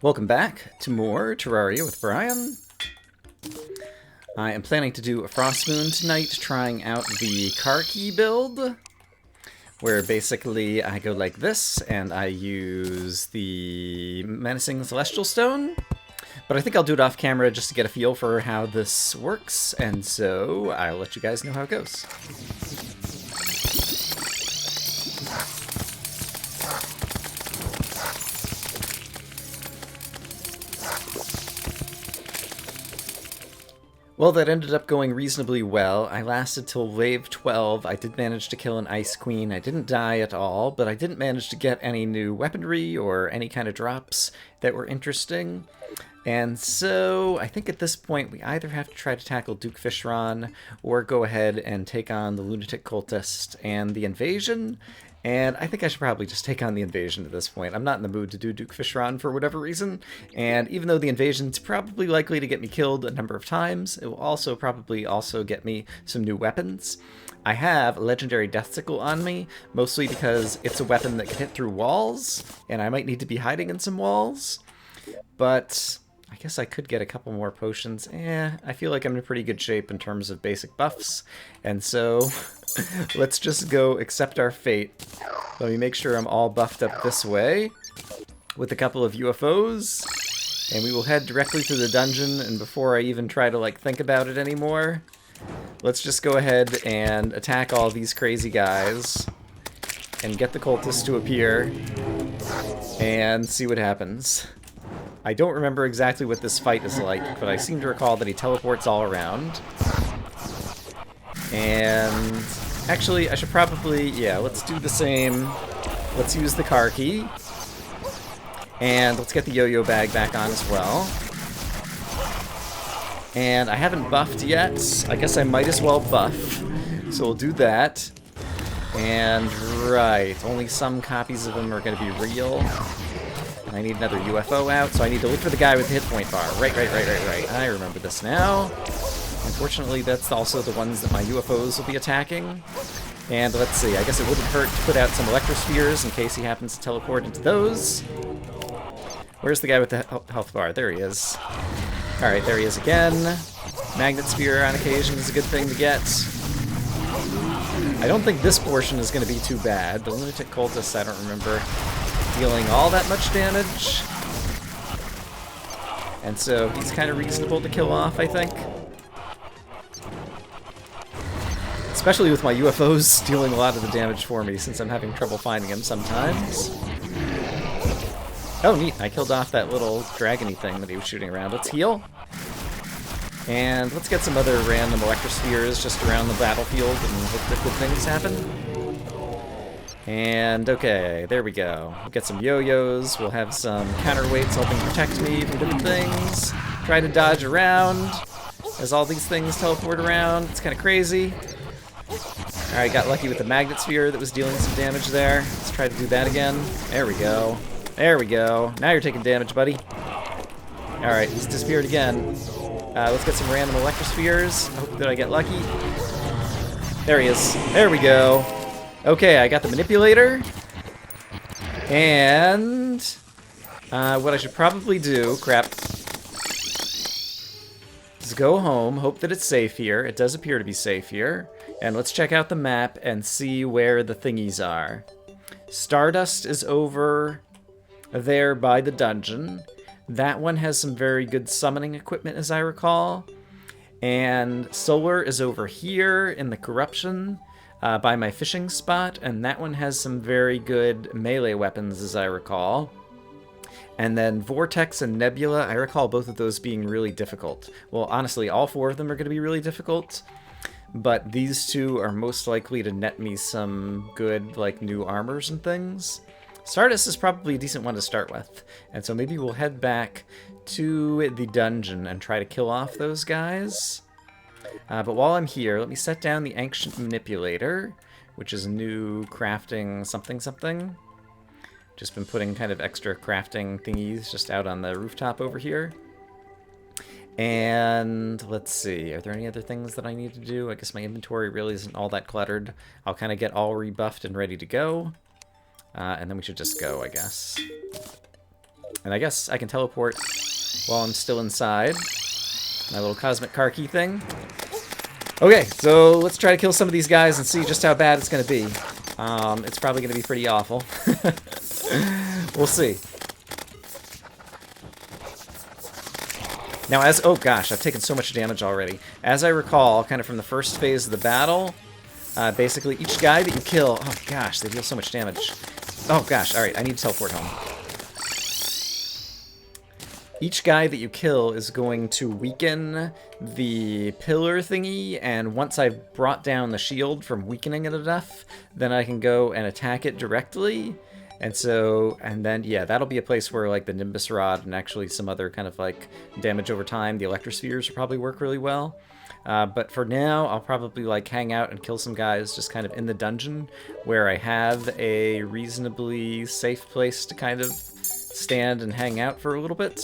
Welcome back to more Terraria with Brian. I am planning to do a Frost Moon tonight, trying out the car key build, where basically I go like this, and I use the Menacing Celestial Stone. But I think I'll do it off camera just to get a feel for how this works, and so I'll let you guys know how it goes. Well, that ended up going reasonably well. I lasted till wave 12. I did manage to kill an Ice Queen. I didn't die at all, but I didn't manage to get any new weaponry or any kind of drops that were interesting. And so I think at this point we either have to try to tackle Duke Fishron or go ahead and take on the lunatic cultist and the invasion. And I think I should probably just take on the invasion at this point. I'm not in the mood to do Duke Fishron for whatever reason. And even though the invasion's probably likely to get me killed a number of times, it will also probably get me some new weapons. I have a legendary death sickle on me, mostly because it's a weapon that can hit through walls, and I might need to be hiding in some walls. But I guess I could get a couple more potions. I feel like I'm in pretty good shape in terms of basic buffs. And so let's just go accept our fate. Let me make sure I'm all buffed up this way with a couple of UFOs. And we will head directly to the dungeon. And before I even try to think about it anymore, let's just go ahead and attack all these crazy guys and get the cultists to appear and see what happens. I don't remember exactly what this fight is like, but I seem to recall that he teleports all around. And actually, I should probably, let's do the same. Let's use the car key. And let's get the yo-yo bag back on as well. And I haven't buffed yet. I guess I might as well buff. So we'll do that. And right, only some copies of them are going to be real. I need another UFO out, so I need to look for the guy with the hit point bar. Right. I remember this now. Unfortunately, that's also the ones that my UFOs will be attacking. And let's see, I guess it wouldn't hurt to put out some electrospheres in case he happens to teleport into those. Where's the guy with the health bar? There he is. Alright, there he is again. Magnet sphere on occasion is a good thing to get. I don't think this portion is going to be too bad. The lunatic cultist, I don't remember dealing all that much damage. And so he's kind of reasonable to kill off, I think. Especially with my UFOs dealing a lot of the damage for me, since I'm having trouble finding him sometimes. Oh, neat. I killed off that little dragon-y thing that he was shooting around. Let's heal. And let's get some other random electrospheres just around the battlefield and hope that good things happen. And okay, there we go. We'll get some yo-yos, we'll have some counterweights helping protect me from different things. Try to dodge around as all these things teleport around. It's kind of crazy. Alright, got lucky with the magnet sphere that was dealing some damage there. Let's try to do that again. There we go. There we go. Now you're taking damage, buddy. Alright, he's disappeared again. Let's get some random electrospheres. I hope that I get lucky. There he is. There we go. Okay, I got the manipulator. And what I should probably do, crap, is go home, hope that it's safe here. It does appear to be safe here. And let's check out the map and see where the thingies are. Stardust is over there by the dungeon. That one has some very good summoning equipment, as I recall. And Solar is over here in the corruption by my fishing spot. And that one has some very good melee weapons, as I recall. And then Vortex and Nebula, I recall both of those being really difficult. Well, honestly, all four of them are going to be really difficult. But these two are most likely to net me some good, new armors and things. Stardust is probably a decent one to start with. And so maybe we'll head back to the dungeon and try to kill off those guys. But while I'm here, let me set down the Ancient Manipulator, which is a new crafting something. Just been putting kind of extra crafting thingies just out on the rooftop over here. And let's see, are there any other things that I need to do? I guess my inventory really isn't all that cluttered. I'll kind of get all rebuffed and ready to go. And then we should just go, I guess. And I guess I can teleport while I'm still inside. My little cosmic car key thing. Okay, so let's try to kill some of these guys and see just how bad it's going to be. It's probably going to be pretty awful. We'll see. Now, oh gosh, I've taken so much damage already. As I recall, kind of from the first phase of the battle, basically each guy that you kill... Oh gosh, they deal so much damage. Oh gosh, alright, I need to teleport home. Each guy that you kill is going to weaken the pillar thingy, and once I've brought down the shield from weakening it enough, then I can go and attack it directly. And then, yeah, that'll be a place where, like, the Nimbus Rod and actually some other kind of, like, damage over time, the Electrospheres will probably work really well. But for now, I'll probably, like, hang out and kill some guys just kind of in the dungeon, where I have a reasonably safe place to kind of stand and hang out for a little bit.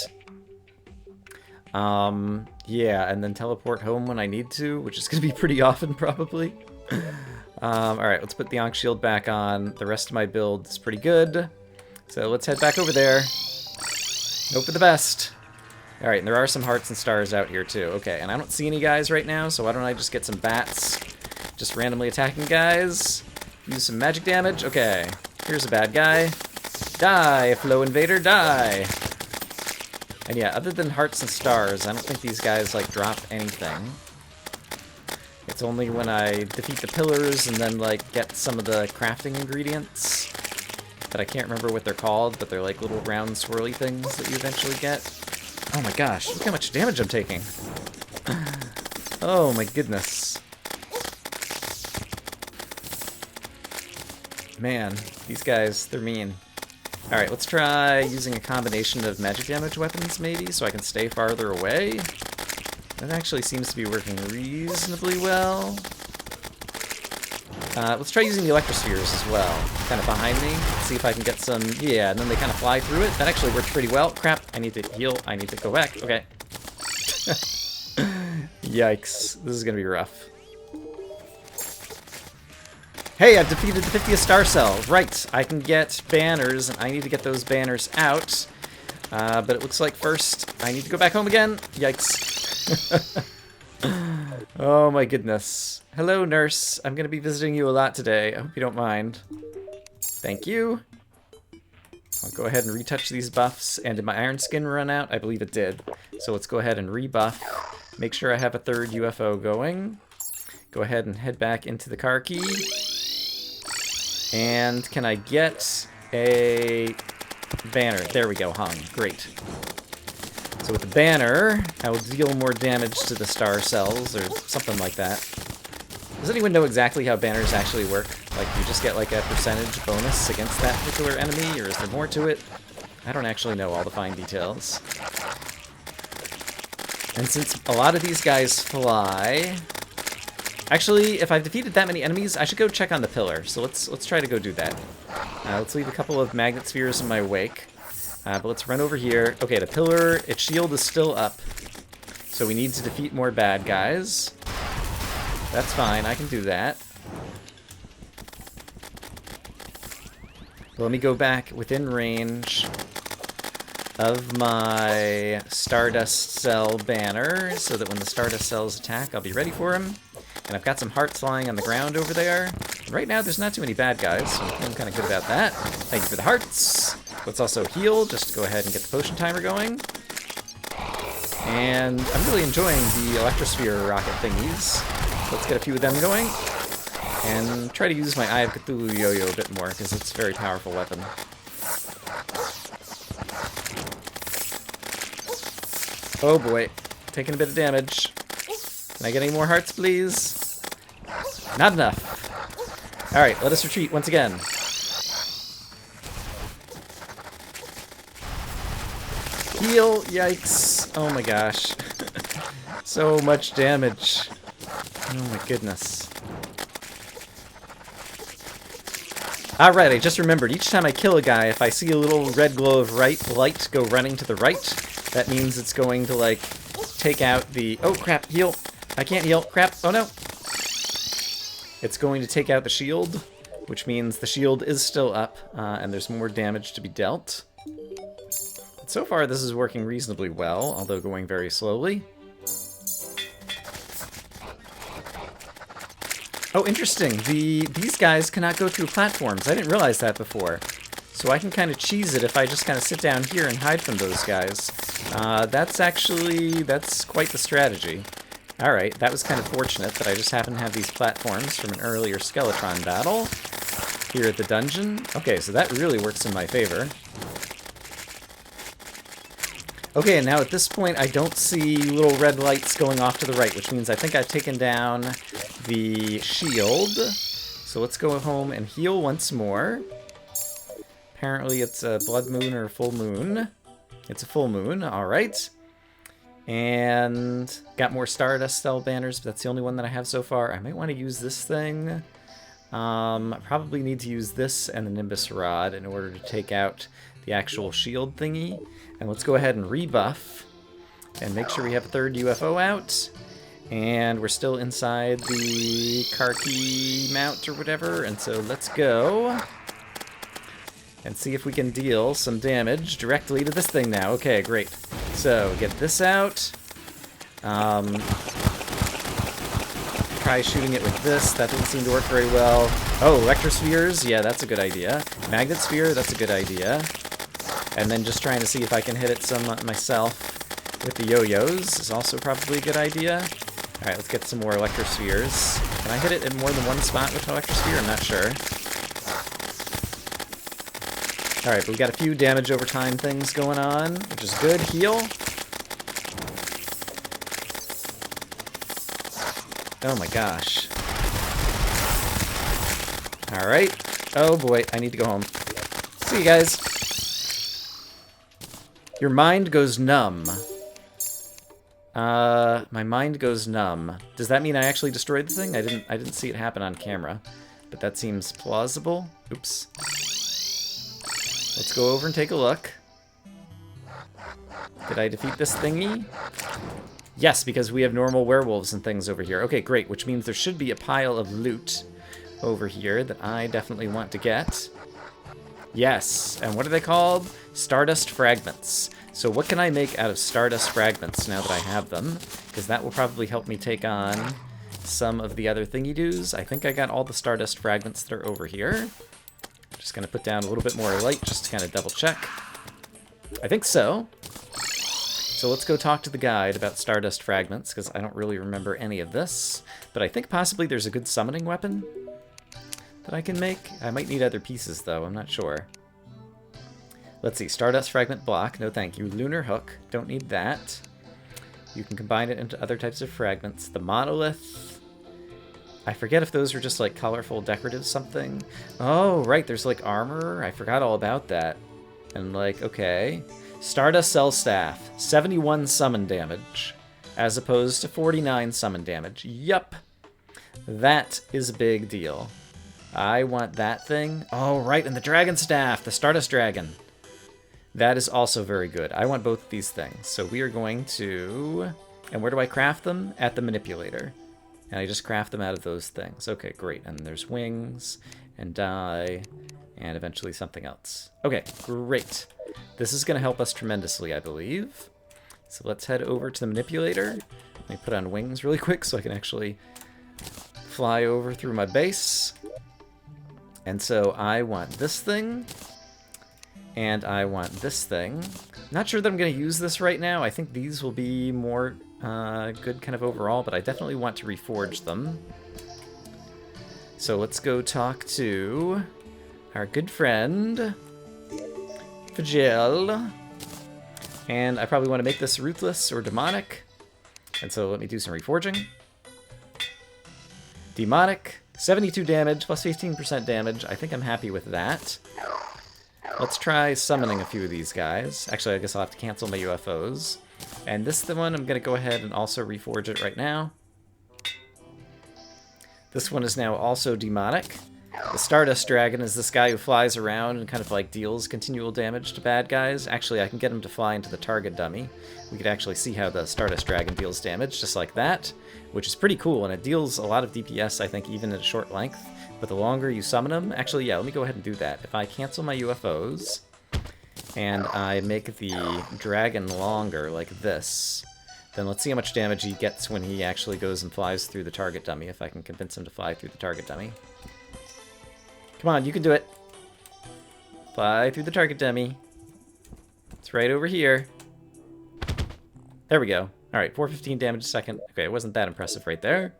Yeah, and then teleport home when I need to, which is going to be pretty often, probably. Alright, let's put the Ankh Shield back on. The rest of my build is pretty good. So let's head back over there. Hope for the best. Alright, and there are some hearts and stars out here, too. Okay, and I don't see any guys right now, so why don't I just get some bats? Just randomly attacking guys. Use some magic damage. Okay, here's a bad guy. Die, Flow Invader, die! And yeah, other than hearts and stars, I don't think these guys, like, drop anything. It's only when I defeat the pillars and then, like, get some of the crafting ingredients that I can't remember what they're called, but they're like little round swirly things that you eventually get. Oh my gosh, look how much damage I'm taking. Oh my goodness. Man, these guys, they're mean. Alright, let's try using a combination of magic damage weapons, maybe, so I can stay farther away. That actually seems to be working reasonably well. Let's try using the Electrospheres as well, kind of behind me. See if I can get some... Yeah, and then they kind of fly through it. That actually worked pretty well. Crap, I need to heal. I need to go back. Okay. Yikes. This is going to be rough. Hey, I've defeated the 50th star cell. Right, I can get banners, and I need to get those banners out. But it looks like first I need to go back home again. Yikes. Oh my goodness. Hello, nurse. I'm going to be visiting you a lot today. I hope you don't mind. Thank you. I'll go ahead and retouch these buffs. And did my iron skin run out? I believe it did. So let's go ahead and rebuff. Make sure I have a third UFO going. Go ahead and head back into the car key. And can I get a banner? There we go, hung. Great. So with the banner, I will deal more damage to the star cells, or something like that. Does anyone know exactly how banners actually work? Like, you just get like a percentage bonus against that particular enemy, or is there more to it? I don't actually know all the fine details. And since a lot of these guys fly... Actually, if I've defeated that many enemies, I should go check on the pillar. So let's try to go do that. Let's leave a couple of magnet spheres in my wake. But let's run over here. Okay, the pillar, its shield is still up. So we need to defeat more bad guys. That's fine, I can do that. But let me go back within range of my Stardust Cell banner, so that when the Stardust Cells attack, I'll be ready for them. And I've got some hearts lying on the ground over there. And right now, there's not too many bad guys, so I'm feeling kind of good about that. Thank you for the hearts. Let's also heal, just to go ahead and get the potion timer going. And I'm really enjoying the Electrosphere rocket thingies. Let's get a few of them going. And try to use my Eye of Cthulhu yo-yo a bit more, because it's a very powerful weapon. Oh boy, taking a bit of damage. Can I get any more hearts, please? Not enough. Alright, let us retreat once again. Heal! Yikes. Oh my gosh. So much damage. Oh my goodness. Alright, I just remembered. Each time I kill a guy, if I see a little red glow of light go running to the right, that means it's going to, like, take out the... Oh, crap, heal! I can't heal. Crap. Oh, no. It's going to take out the shield, which means the shield is still up, and there's more damage to be dealt. So far, this is working reasonably well, although going very slowly. Oh, interesting. These guys cannot go through platforms. I didn't realize that before. So I can kind of cheese it if I just kind of sit down here and hide from those guys. That's quite the strategy. Alright, that was kind of fortunate that I just happen to have these platforms from an earlier Skeletron battle here at the dungeon. Okay, so that really works in my favor. Okay, and now at this point I don't see little red lights going off to the right, which means I think I've taken down the shield. So let's go home and heal once more. Apparently it's a blood moon or a full moon. It's a full moon, alright. And got more Stardust Cell banners, but that's the only one that I have so far. I might want to use this thing. I probably need to use this and the Nimbus Rod in order to take out the actual shield thingy. And let's go ahead and rebuff and make sure we have a third UFO out. And we're still inside the Karki mount or whatever, and so let's go and see if we can deal some damage directly to this thing now. Okay, great. So, get this out. Try shooting it with this. That didn't seem to work very well. Oh, electrospheres? Yeah, that's a good idea. Magnet sphere? That's a good idea. And then just trying to see if I can hit it some myself with the yo-yos is also probably a good idea. Alright, let's get some more electrospheres. Can I hit it in more than one spot with an electrosphere? I'm not sure. Alright, but we got a few damage over time things going on, which is good. Heal. Oh my gosh. Alright. Oh boy, I need to go home. See you guys. Your mind goes numb. My mind goes numb. Does that mean I actually destroyed the thing? I didn't see it happen on camera, but that seems plausible. Oops. Let's go over and take a look. Did I defeat this thingy? Yes, because we have normal werewolves and things over here. Okay, great, which means there should be a pile of loot over here that I definitely want to get. Yes, and what are they called? Stardust fragments. So what can I make out of stardust fragments now that I have them? Because that will probably help me take on some of the other thingy-doos. I think I got all the stardust fragments that are over here. Just going to put down a little bit more light just to kind of double check. I think so. So let's go talk to the guide about stardust fragments, because I don't really remember any of this. But I think possibly there's a good summoning weapon that I can make. I might need other pieces, though. I'm not sure. Let's see. Stardust fragment block. No thank you. Lunar hook. Don't need that. You can combine it into other types of fragments. The monolith. I forget if those are just like colorful decorative something. Oh, right. There's like armor. I forgot all about that. And like, okay. Stardust Cell Staff. 71 summon damage. As opposed to 49 summon damage. Yup. That is a big deal. I want that thing. Oh, right. And the Dragon Staff. The Stardust Dragon. That is also very good. I want both of these things. So we are going to... And where do I craft them? At the manipulator. And I just craft them out of those things. Okay, great. And there's wings and dye and eventually something else. Okay, great. This is going to help us tremendously, I believe. So let's head over to the manipulator. Let me put on wings really quick so I can actually fly over through my base. And so I want this thing. And I want this thing. Not sure that I'm going to use this right now. I think these will be more good kind of overall, but I definitely want to reforge them. So let's go talk to our good friend, Fagel. And I probably want to make this ruthless or demonic. And so let me do some reforging. Demonic, 72 damage, plus 15% damage. I think I'm happy with that. Let's try summoning a few of these guys. Actually, I guess I'll have to cancel my UFOs. And this one, I'm going to go ahead and also reforge it right now. This one is now also demonic. The Stardust Dragon is this guy who flies around and kind of like deals continual damage to bad guys. Actually, I can get him to fly into the target dummy. We could actually see how the Stardust Dragon deals damage, just like that, which is pretty cool, and it deals a lot of DPS, I think, even at a short length. But the longer you summon them... Actually, yeah, let me go ahead and do that. If I cancel my UFOs and I make the dragon longer, like this, then let's see how much damage he gets when he actually goes and flies through the target dummy, if I can convince him to fly through the target dummy. Come on, you can do it. Fly through the target dummy. It's right over here. There we go. Alright, 415 damage a second. Okay, it wasn't that impressive right there.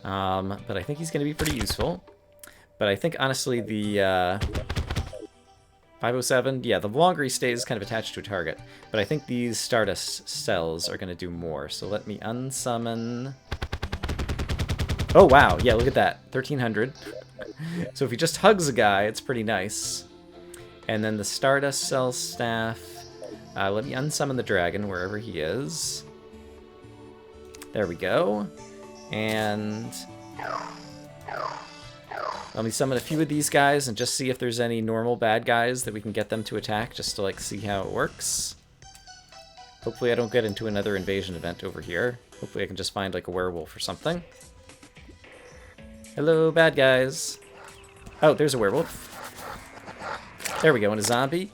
But I think he's going to be pretty useful. But I think, honestly, the 507, yeah, the longer he stays kind of attached to a target. But I think these stardust cells are going to do more. So let me unsummon... Oh, wow. Yeah, look at that. 1300. So if he just hugs a guy, it's pretty nice. And then the stardust cell staff... let me unsummon the dragon wherever he is. There we go. And... let me summon a few of these guys and just see if there's any normal bad guys that we can get them to attack, just to, like, see how it works. Hopefully I don't get into another invasion event over here. Hopefully I can just find, like, a werewolf or something. Hello, bad guys. Oh, there's a werewolf. There we go, and a zombie.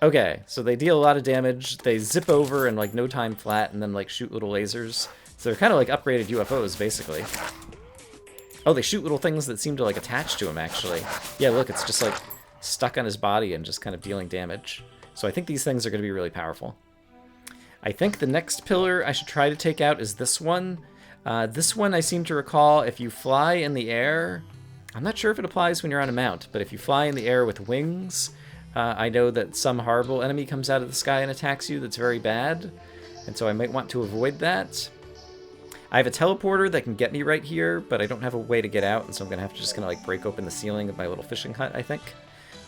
Okay, so they deal a lot of damage. They zip over in, like, no time flat and then, like, shoot little lasers. So they're kind of like upgraded UFOs, basically. Oh, they shoot little things that seem to, like, attach to him, actually. Yeah, look, it's just, like, stuck on his body and just kind of dealing damage. So I think these things are going to be really powerful. I think the next pillar I should try to take out is this one. This one, I seem to recall, if you fly in the air... I'm not sure if it applies when you're on a mount, but if you fly in the air with wings, I know that some horrible enemy comes out of the sky and attacks you that's very bad. And so I might want to avoid that. I have a teleporter that can get me right here, but I don't have a way to get out, and so I'm going to have to just kind of like break open the ceiling of my little fishing hut, I think,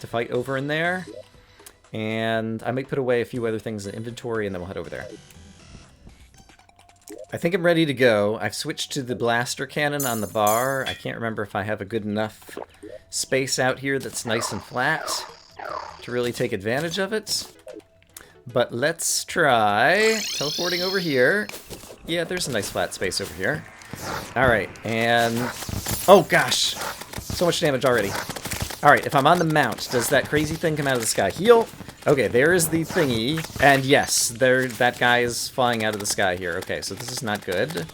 to fight over in there. And I might put away a few other things in inventory, and then we'll head over there. I think I'm ready to go. I've switched to the blaster cannon on the bar. I can't remember if I have a good enough space out here that's nice and flat to really take advantage of it. But let's try teleporting over here. Yeah, there's a nice flat space over here. Alright, and... oh gosh! So much damage already. Alright, if I'm on the mount, does that crazy thing come out of the sky? Heal! Okay, there is the thingy. And yes, that guy is flying out of the sky here. Okay, so this is not good.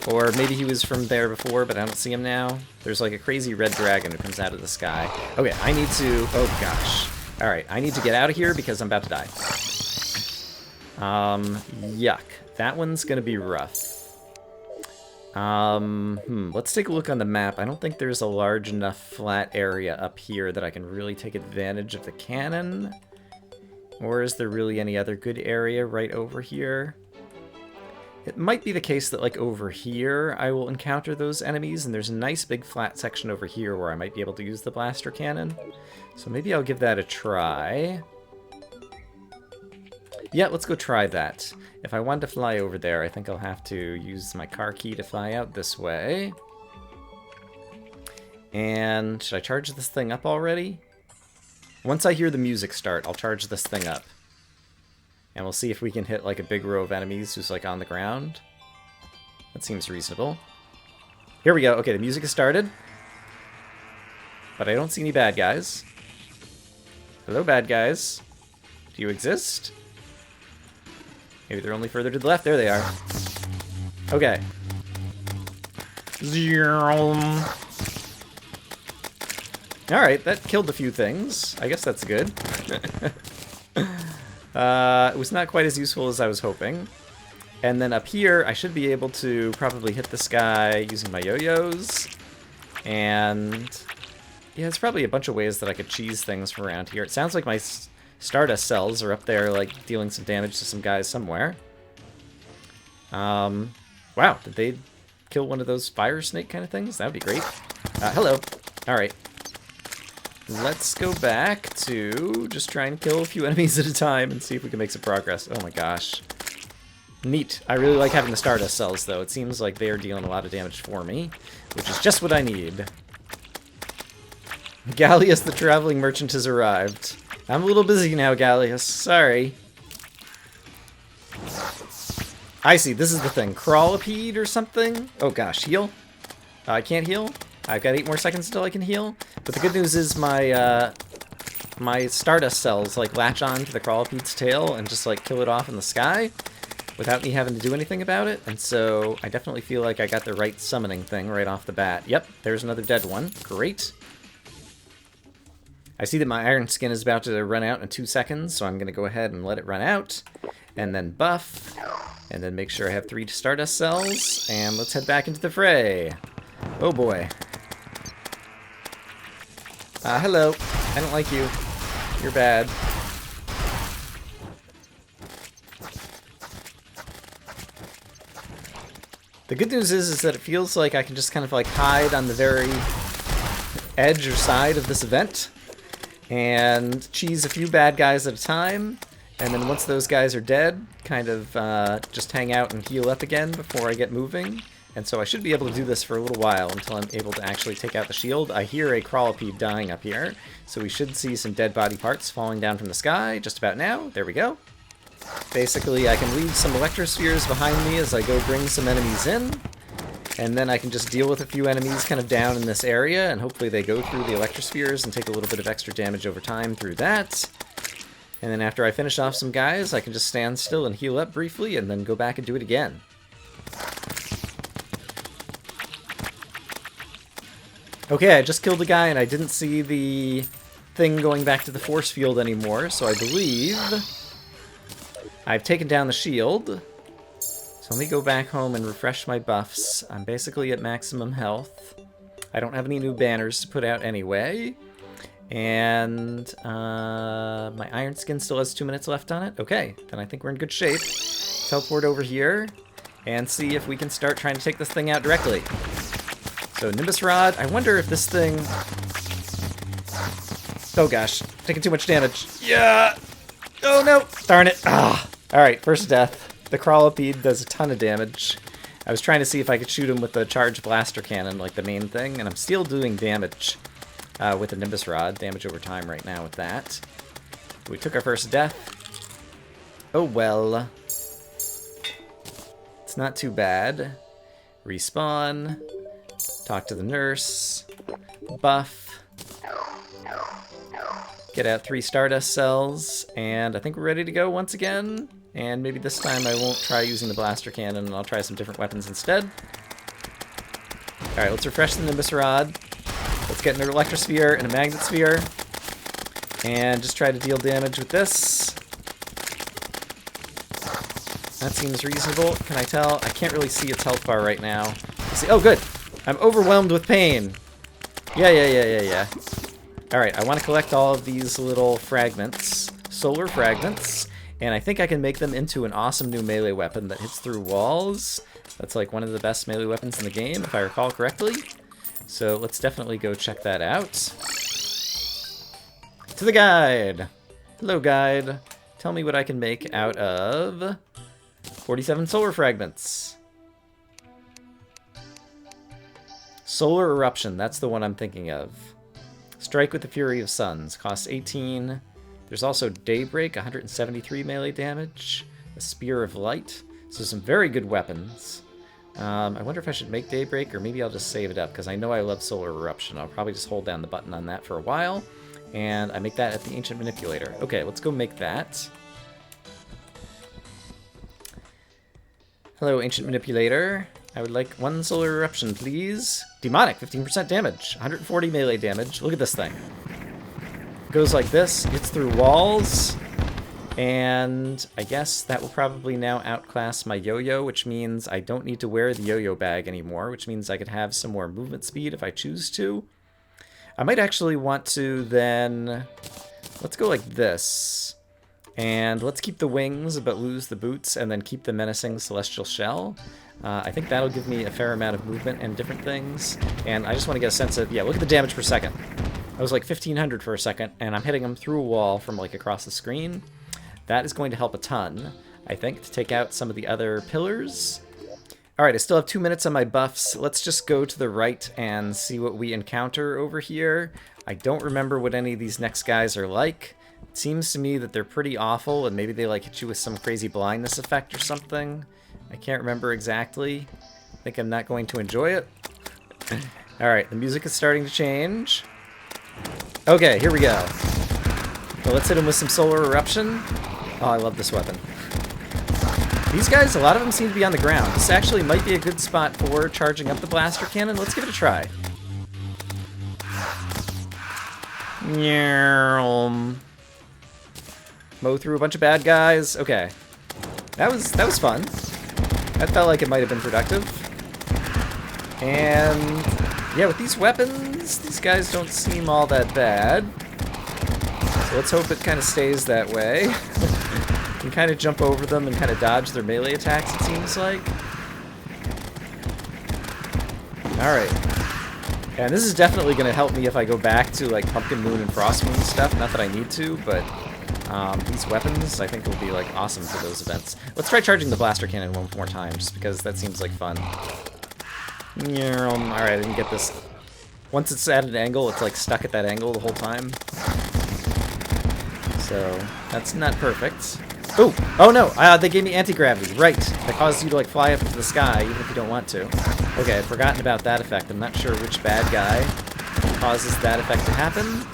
Or maybe he was from there before, but I don't see him now. There's like a crazy red dragon who comes out of the sky. Okay, I need to... oh gosh. Alright, I need to get out of here because I'm about to die. Yuck. That one's gonna be rough. Let's take a look on the map. I don't think there's a large enough flat area up here that I can really take advantage of the cannon. Or is there really any other good area right over here? It might be the case that, like, over here I will encounter those enemies, and there's a nice big flat section over here where I might be able to use the blaster cannon. So maybe I'll give that a try. Yeah, let's go try that. If I want to fly over there, I think I'll have to use my car key to fly out this way. And should I charge this thing up already? Once I hear the music start, I'll charge this thing up. And we'll see if we can hit like a big row of enemies who's like on the ground. That seems reasonable. Here we go. Okay, the music has started. But I don't see any bad guys. Hello, bad guys. Do you exist? Maybe they're only further to the left. There they are. Okay. Alright, that killed a few things. I guess that's good. It was not quite as useful as I was hoping. And then up here, I should be able to probably hit this guy using my yo-yos. And... yeah, there's probably a bunch of ways that I could cheese things from around here. It sounds like my stardust cells are up there, like, dealing some damage to some guys somewhere. Wow, did they kill one of those fire snake kind of things? That would be great. Hello. Alright. Let's go back to just try and kill a few enemies at a time and see if we can make some progress. Oh my gosh. Neat. I really like having the stardust cells, though. It seems like they are dealing a lot of damage for me, which is just what I need. Gallius the traveling merchant has arrived. I'm a little busy now, Gallius. Sorry. I see. This is the thing. Crawlipede or something? Oh gosh. Heal? I can't heal? I've got 8 more seconds until I can heal. But the good news is my my stardust cells like latch on to the crawlipede's tail and just like kill it off in the sky without me having to do anything about it. And so I definitely feel like I got the right summoning thing right off the bat. Yep, there's another dead one. Great. I see that my iron skin is about to run out in 2 seconds, so I'm going to go ahead and let it run out. And then buff. And then make sure I have 3 stardust cells. And let's head back into the fray. Oh boy. Hello. I don't like you. You're bad. The good news is that it feels like I can just kind of like hide on the very edge or side of this event and cheese a few bad guys at a time, and then once those guys are dead, kind of just hang out and heal up again before I get moving. And so I should be able to do this for a little while until I'm able to actually take out the shield. I hear a crawlipede dying up here, so we should see some dead body parts falling down from the sky just about now. There we go. Basically, I can leave some electrospheres behind me as I go bring some enemies in, and then I can just deal with a few enemies kind of down in this area, and hopefully they go through the electrospheres and take a little bit of extra damage over time through that. And then after I finish off some guys, I can just stand still and heal up briefly, and then go back and do it again. Okay, I just killed a guy and I didn't see the thing going back to the force field anymore, so I believe I've taken down the shield. So let me go back home and refresh my buffs. I'm basically at maximum health. I don't have any new banners to put out anyway. And my iron skin still has 2 minutes left on it. Okay, then I think we're in good shape. Teleport over here and see if we can start trying to take this thing out directly. So Nimbus Rod, I wonder if this thing... Oh gosh, taking too much damage. Yeah! Oh no! Darn it! Ah! Alright, first death. The crawlipede does a ton of damage. I was trying to see if I could shoot him with the charged blaster cannon, like the main thing, and I'm still doing damage with the Nimbus Rod. Damage over time right now with that. We took our first death. Oh well. It's not too bad. Respawn. Talk to the nurse. Buff. Get out 3 stardust cells. And I think we're ready to go once again. And maybe this time I won't try using the blaster cannon, and I'll try some different weapons instead. Alright, let's refresh the Nimbus Rod. Let's get an electrosphere and a magnet sphere. And just try to deal damage with this. That seems reasonable. Can I tell? I can't really see its health bar right now. See, oh, good! I'm overwhelmed with pain. Yeah. Alright, I want to collect all of these little fragments. Solar fragments. And I think I can make them into an awesome new melee weapon that hits through walls. That's like one of the best melee weapons in the game, if I recall correctly. So let's definitely go check that out. To the guide! Hello, guide. Tell me what I can make out of 47 solar fragments. Solar eruption, that's the one I'm thinking of. Strike with the Fury of Suns, costs 18. There's also Daybreak, 173 melee damage. A Spear of Light. So some very good weapons. I wonder if I should make Daybreak, or maybe I'll just save it up, because I know I love Solar Eruption. I'll probably just hold down the button on that for a while. And I make that at the Ancient Manipulator. Okay, let's go make that. Hello, Ancient Manipulator. I would like 1 Solar Eruption, please. Demonic, 15% damage. 140 melee damage. Look at this thing. Goes like this, gets through walls, and I guess that will probably now outclass my yo-yo, which means I don't need to wear the yo-yo bag anymore, which means I could have some more movement speed if I choose to. I might actually want to then... Let's go like this. And let's keep the wings, but lose the boots, and then keep the menacing celestial shell. I think that'll give me a fair amount of movement and different things. And I just want to get a sense of... Yeah, look at the damage per second. I was like 1500 for a second, and I'm hitting them through a wall from like across the screen. That is going to help a ton, I think, to take out some of the other pillars. Alright, I still have 2 minutes on my buffs. Let's just go to the right and see what we encounter over here. I don't remember what any of these next guys are like. It seems to me that they're pretty awful, and maybe they like hit you with some crazy blindness effect or something. I can't remember exactly. I think I'm not going to enjoy it. Alright, the music is starting to change. Okay, here we go. Well, let's hit him with some solar eruption. Oh, I love this weapon. These guys, a lot of them seem to be on the ground. This actually might be a good spot for charging up the blaster cannon. Let's give it a try. Mow through a bunch of bad guys. Okay. That was fun. That felt like it might have been productive. And yeah, with these weapons, these guys don't seem all that bad. So let's hope it kind of stays that way. You can kind of jump over them and kind of dodge their melee attacks, it seems like. Alright. And this is definitely going to help me if I go back to like Pumpkin Moon and Frost Moon stuff. Not that I need to, but these weapons I think will be like awesome for those events. Let's try charging the blaster cannon one more time, just because that seems like fun. Alright, I didn't get this. Once it's at an angle, it's like stuck at that angle the whole time. So that's not perfect. Ooh! Oh no! They gave me anti-gravity. Right. That causes you to like fly up into the sky, even if you don't want to. Okay, I've forgotten about that effect. I'm not sure which bad guy causes that effect to happen.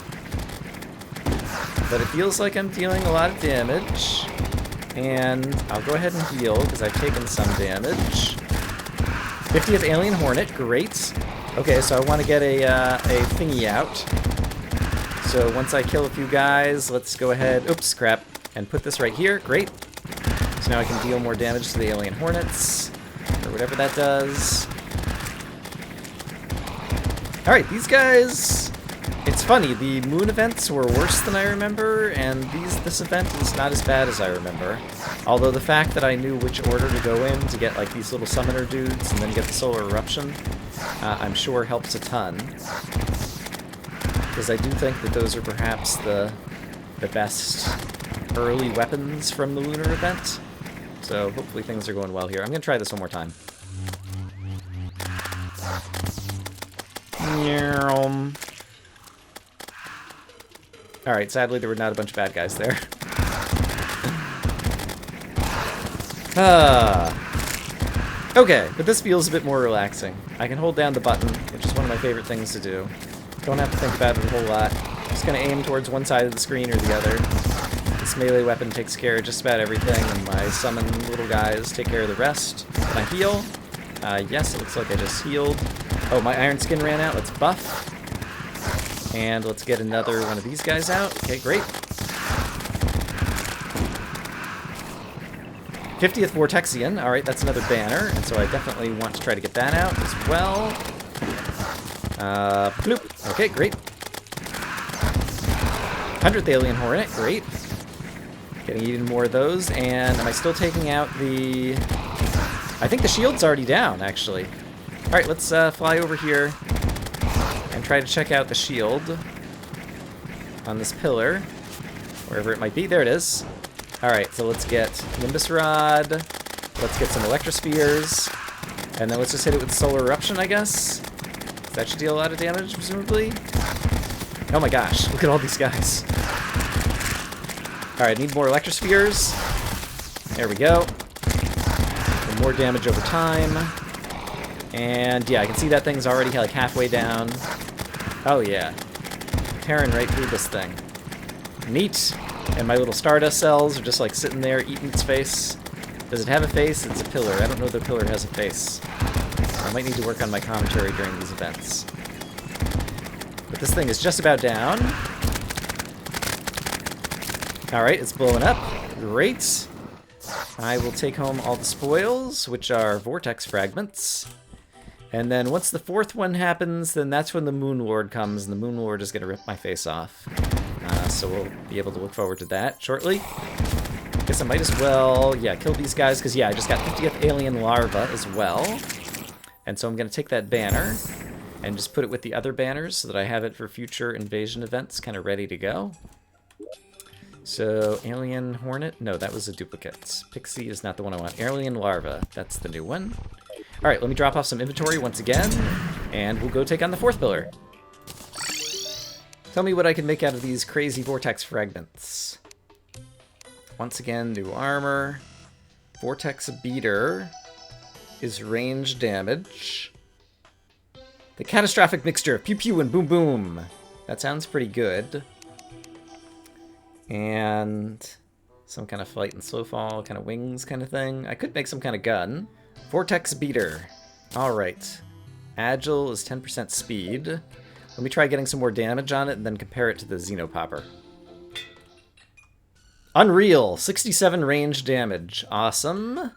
But it feels like I'm dealing a lot of damage. And I'll go ahead and heal, because I've taken some damage. 50th Alien Hornet. Great. Okay, so I want to get a thingy out. So once I kill a few guys, let's go ahead... Oops, crap. And put this right here. Great. So now I can deal more damage to the Alien Hornets, or whatever that does. Alright, these guys... It's funny, the moon events were worse than I remember, and this event is not as bad as I remember. Although the fact that I knew which order to go in to get like these little summoner dudes and then get the solar eruption, I'm sure helps a ton. Because I do think that those are perhaps the best early weapons from the lunar event. So hopefully things are going well here. I'm going to try this one more time. Alright, sadly there were not a bunch of bad guys there. Okay, but this feels a bit more relaxing. I can hold down the button, which is one of my favorite things to do. Don't have to think about it a whole lot. Just going to aim towards one side of the screen or the other. This melee weapon takes care of just about everything, and my summon little guys take care of the rest. Can I heal? Yes, it looks like I just healed. Oh, my iron skin ran out. Let's buff. And let's get another one of these guys out. Okay, great. 50th Vortexian. Alright, that's another banner, and so I definitely want to try to get that out as well. Bloop. Okay, great. 100th Alien Hornet. Great. Getting even more of those, and am I still taking out the... I think the shield's already down, actually. Alright, let's fly over here and try to check out the shield on this pillar, wherever it might be. There it is. Alright, so let's get Nimbus Rod, let's get some Electrospheres, and then let's just hit it with Solar Eruption, I guess. That should deal a lot of damage, presumably. Oh my gosh, look at all these guys. Alright, need more Electrospheres. There we go. And more damage over time. And yeah, I can see that thing's already like halfway down. Oh yeah. Tearing right through this thing. Neat. And my little stardust cells are just like sitting there eating its face. Does it have a face? It's a pillar. I don't know if the pillar has a face. I might need to work on my commentary during these events. But this thing is just about down. Alright, it's blowing up. Great. I will take home all the spoils, which are vortex fragments. And then once the fourth one happens, then that's when the Moon Lord comes, and the Moon Lord is going to rip my face off. So we'll be able to look forward to that shortly. Guess I might as well, yeah, kill these guys, because yeah, I just got 50th Alien Larva as well. And so I'm going to take that banner and just put it with the other banners so that I have it for future invasion events kind of ready to go. So, Alien Hornet? No, that was a duplicate. Pixie is not the one I want. Alien Larva, that's the new one. Alright, let me drop off some inventory once again, and we'll go take on the fourth pillar. Tell me what I can make out of these crazy vortex fragments. Once again, new armor. Vortex Beater is range damage. The catastrophic mixture of pew pew and boom boom. That sounds pretty good. And some kind of flight and slow fall, kind of wings kind of thing. I could make some kind of gun. Vortex beater. Alright. Agile is 10% speed. Let me try getting some more damage on it and then compare it to the Xenopopper. Unreal! 67 range damage. Awesome.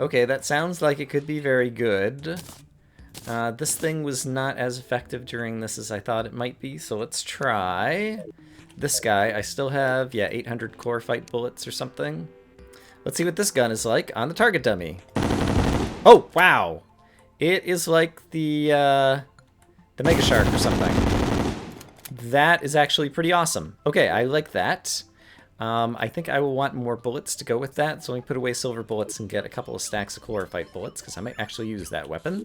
Okay, that sounds like it could be very good. This thing was not as effective during this as I thought it might be, so let's try this guy. I still have, yeah, 800 chlorophyte bullets or something. Let's see what this gun is like on the target dummy. Oh, wow! It is like the Mega Shark or something. That is actually pretty awesome. Okay, I like that. I think I will want more bullets to go with that, so let me put away silver bullets and get a couple of stacks of chlorophyte bullets, because I might actually use that weapon.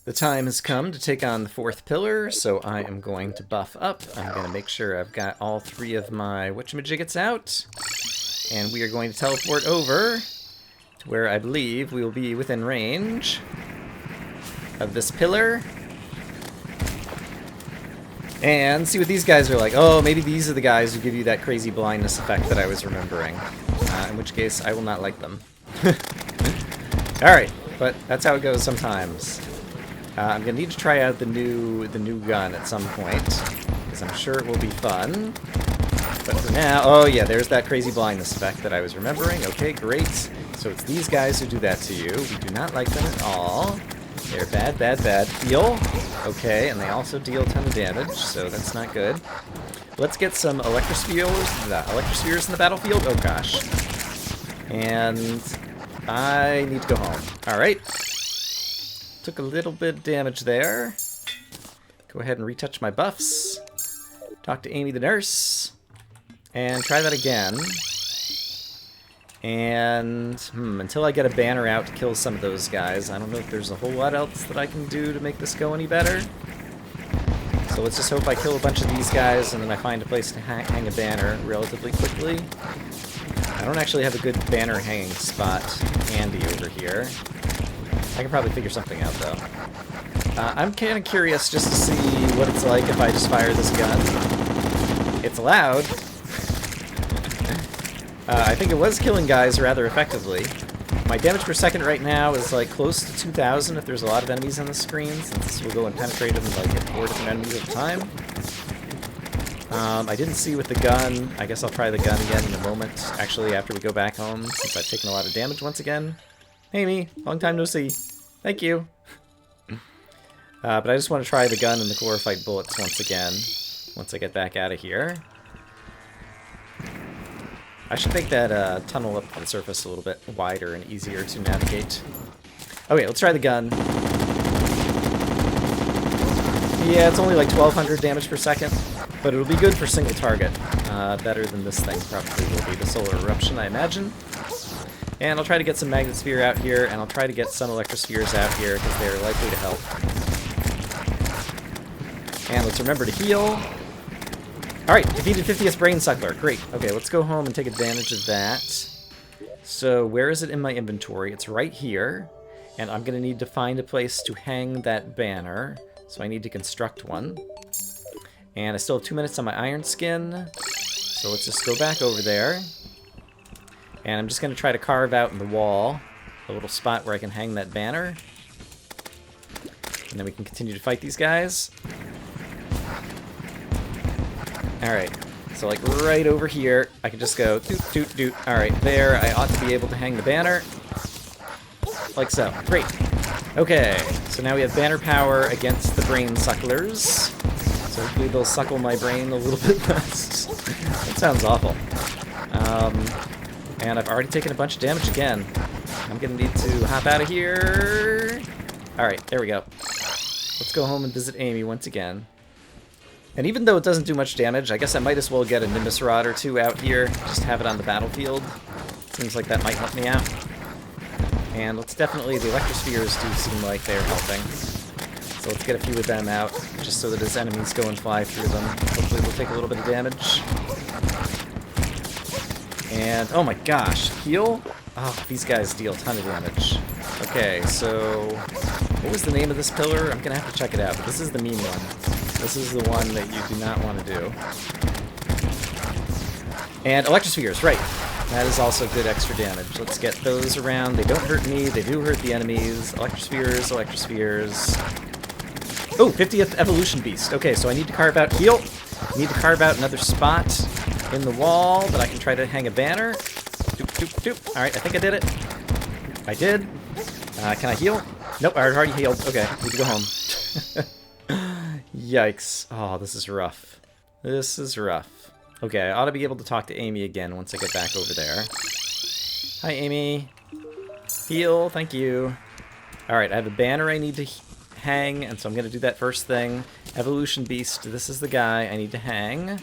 The time has come to take on the 4th pillar, so I am going to buff up. I'm going to make sure I've got all 3 of my whatchamajiggets out, and we are going to teleport over to where I believe we will be within range of this pillar. And see what these guys are like. Oh, maybe these are the guys who give you that crazy blindness effect that I was remembering. In which case, I will not like them. Alright, but that's how it goes sometimes. I'm going to need to try out the new gun at some point, because I'm sure it will be fun. But for now, oh yeah, there's that crazy blindness effect that I was remembering. Okay, great. So it's these guys who do that to you. We do not like them at all. They're bad, bad, bad. Heal. Okay, and they also deal a ton of damage, so that's not good. Let's get some electrospheres in the battlefield. Oh gosh. And I need to go home. Alright. Took a little bit of damage there. Go ahead and retouch my buffs. Talk to Amy the nurse. And try that again. And, until I get a banner out to kill some of those guys, I don't know if there's a whole lot else that I can do to make this go any better. So let's just hope I kill a bunch of these guys and then I find a place to hang a banner relatively quickly. I don't actually have a good banner hanging spot handy over here. I can probably figure something out, though. I'm kind of curious just to see what it's like if I just fire this gun. It's loud. I think it was killing guys rather effectively. My damage per second right now is like close to 2,000 if there's a lot of enemies on the screen, since we'll go and penetrate them and like hit 4 different enemies at a time. I didn't see with the gun. I guess I'll try the gun again in a moment, actually, after we go back home, since I've taken a lot of damage once again. Hey, me. Long time no see. Thank you. But I just want to try the gun and the chlorophyte bullets once again, once I get back out of here. I should make that tunnel up the surface a little bit wider and easier to navigate. Okay, let's try the gun. Yeah, it's only like 1,200 damage per second, but it'll be good for single target. Better than this thing probably will be, the solar eruption, I imagine. And I'll try to get some magnet sphere out here, and I'll try to get some electrospheres out here, because they're likely to help. And let's remember to heal. Alright, defeated 50th Brain Suckler. Great. Okay, let's go home and take advantage of that. So, where is it in my inventory? It's right here. And I'm going to need to find a place to hang that banner. So I need to construct one. And I still have 2 minutes on my iron skin. So let's just go back over there. And I'm just going to try to carve out in the wall a little spot where I can hang that banner. And then we can continue to fight these guys. Alright, so like right over here, I can just go doot, doot, doot. Alright, there, I ought to be able to hang the banner. Like so. Great. Okay, so now we have banner power against the brain sucklers. So hopefully they'll suckle my brain a little bit less. That sounds awful. And I've already taken a bunch of damage again. I'm gonna need to hop out of here. Alright, there we go. Let's go home and visit Amy once again. And even though it doesn't do much damage, I guess I might as well get a Nimbus Rod or two out here. Just have it on the battlefield. Seems like that might help me out. And let's definitely, the electrospheres do seem like they're helping. So let's get a few of them out, just so that as enemies go and fly through them, hopefully we'll take a little bit of damage. And, oh my gosh, heal? Oh, these guys deal a ton of damage. Okay, so what was the name of this pillar? I'm gonna have to check it out, but this is the mean one. This is the one that you do not want to do. And electrospheres, right. That is also good extra damage. Let's get those around. They don't hurt me. They do hurt the enemies. Electrospheres, electrospheres. Oh, 50th evolution beast. Okay, so I need to carve out heal. I need to carve out another spot in the wall that I can try to hang a banner. Doop, doop, doop. All right, I think I did it. I did. Can I heal? Nope, I already healed. Okay, need to go home. Yikes. Oh, this is rough. This is rough. Okay, I ought to be able to talk to Amy again once I get back over there. Hi, Amy. Heal, thank you. Alright, I have a banner I need to hang, and so I'm going to do that first thing. Evolution Beast, this is the guy I need to hang.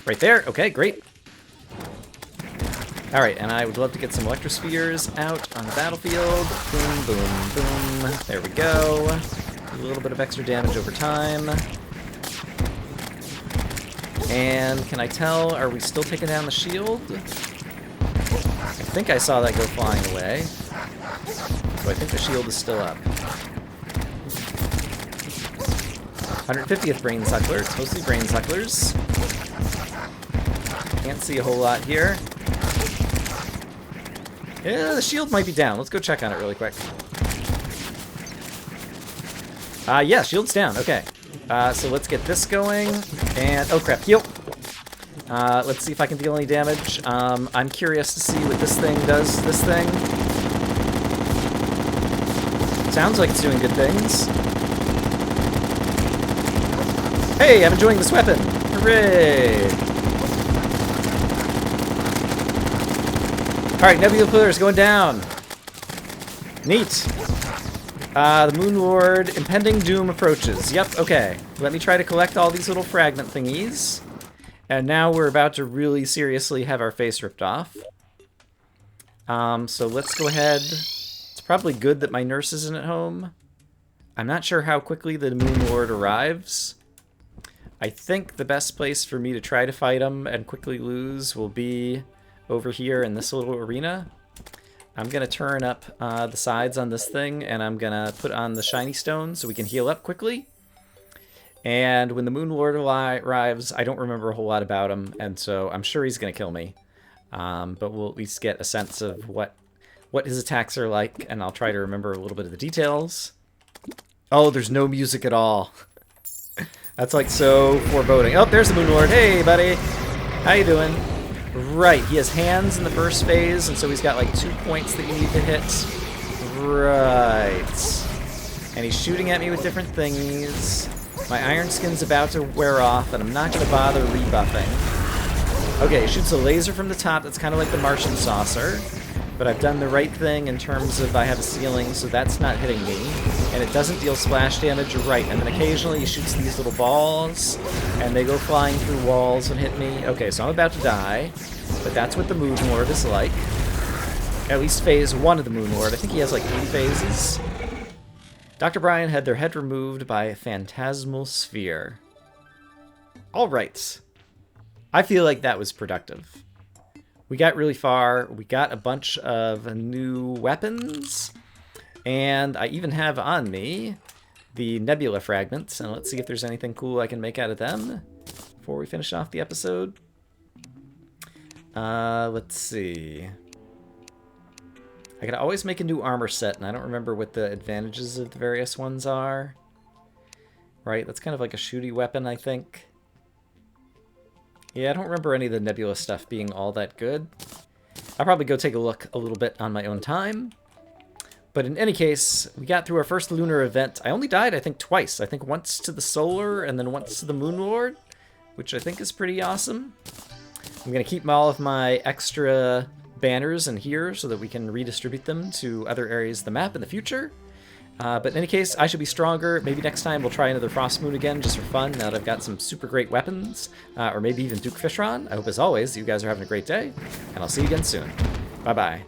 Right there. Okay, great. Alright, and I would love to get some electrospheres out on the battlefield. Boom, boom, boom. There we go. A little bit of extra damage over time. And can I tell, are we still taking down the shield? I think I saw that go flying away. So I think the shield is still up. 150th Brain Suckler. It's mostly Brain Sucklers. Can't see a whole lot here. Yeah, the shield might be down. Let's go check on it really quick. Yeah, shield's down. Okay. So let's get this going. And, oh crap, heal. Let's see if I can deal any damage. I'm curious to see what this thing does. This thing. Sounds like it's doing good things. Hey, I'm enjoying this weapon. Hooray! Alright, Nebula Pillar is going down. Neat. The Moon Lord, impending doom approaches. Yep, okay. Let me try to collect all these little fragment thingies. And now we're about to really seriously have our face ripped off. So let's go ahead. It's probably good that my nurse isn't at home. I'm not sure how quickly the Moon Lord arrives. I think the best place for me to try to fight him and quickly lose will be over here in this little arena. I'm going to turn up the sides on this thing, and I'm going to put on the shiny stone so we can heal up quickly. And when the Moon Lord arrives, I don't remember a whole lot about him, and so I'm sure he's going to kill me. But we'll at least get a sense of what his attacks are like, and I'll try to remember a little bit of the details. Oh, there's no music at all. That's like so foreboding. Oh, there's the Moon Lord. Hey, buddy. How you doing? Right, he has hands in the first phase, and so he's got like 2 points that you need to hit. Right. And he's shooting at me with different thingies. My iron skin's about to wear off, and I'm not going to bother rebuffing. Okay, he shoots a laser from the top that's kind of like the Martian saucer. But I've done the right thing in terms of I have a ceiling, so that's not hitting me. And it doesn't deal splash damage, right. And then occasionally he shoots these little balls, and they go flying through walls and hit me. Okay, so I'm about to die, but that's what the Moon Lord is like. At least phase 1 of the Moon Lord. I think he has like 3 phases. Dr. Bryan had their head removed by a phantasmal sphere. Alright. I feel like that was productive. We got really far. We got a bunch of new weapons. And I even have on me the Nebula fragments. And let's see if there's anything cool I can make out of them before we finish off the episode. Let's see. I could always make a new armor set, and I don't remember what the advantages of the various ones are. Right, that's kind of like a shooty weapon, I think. Yeah, I don't remember any of the Nebula stuff being all that good. I'll probably go take a look a little bit on my own time. But in any case, we got through our first lunar event. I only died, I think, twice. I think once to the Solar and then once to the Moon Lord, which I think is pretty awesome. I'm going to keep all of my extra banners in here so that we can redistribute them to other areas of the map in the future. But in any case, I should be stronger. Maybe next time we'll try another Frost Moon again, just for fun, now that I've got some super great weapons. Or maybe even Duke Fishron. I hope, as always, you guys are having a great day, and I'll see you again soon. Bye-bye.